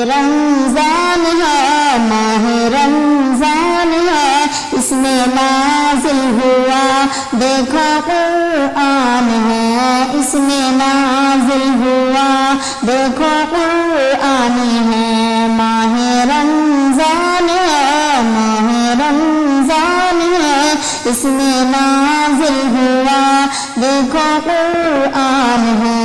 رمضان ہے، ماہ رمضان ہے، اس میں نازل ہوا دیکھو قرآن ہے، اس میں نازل ہوا دیکھو قرآن ہے، ماہ رمضان ہے، ماہ رمضان ہے، اس میں نازل ہوا دیکھو قرآن ہے،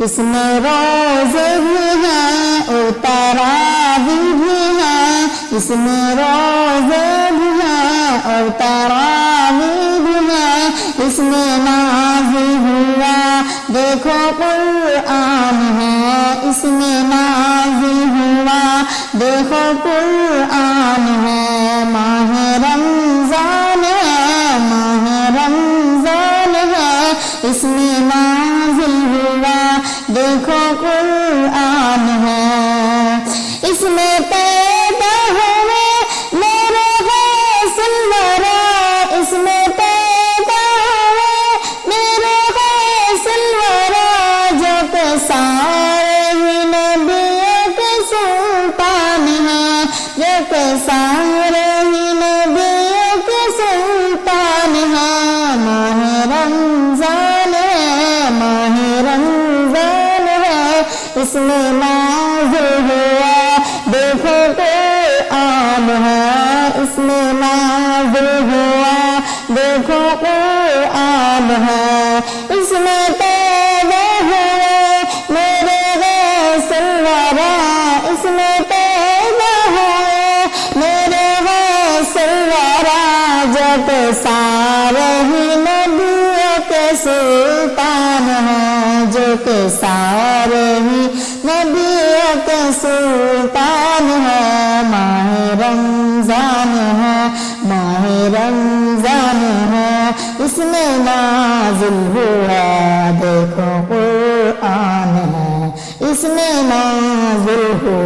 اس میں روزے بھی ہیں اور تراویح بھی ہیں، اس میں روزے بھی ہیں اور تراویح بھی ہیں، اس میں نازل ہوا دیکھو قرآن ہے، اس میں نازل ہوا دیکھو قرآن ہے، ماہ رمضان ہے، ماہ رمضان ہے، اس میں نازل ہوا دیکھو قرآن ہے، اس میں پیدا ہوئے میرے غوث الورا، اس میں پیدا ہوئے میرے غوث الورا، جو کہ سارے ہی نبیوں کے سلطان ہیں، جو کہ سارے ہی نبیوں کے سلطان ہیں، ماہ رمضان ہے، ماہ رمضان ہے، اس میں نازل ہوا دیکھو قرآن ہے، اس میں نازل ہوا دیکھو قرآن ہے، اس میں پیدا ہوئے میرے غوث الورا، اس میں پیدا ہوئے میرے غوث الورا، جو کہ سارے ہی نبیوں کے سلطان ہیں، جو کہ سارے ہی نبیوں کے سلطان ہیں، ماہ رمضان ہے، ماہ رمضان ہے، اس میں نازل ہوا دیکھو قرآن ہے، اس میں نازل ہوا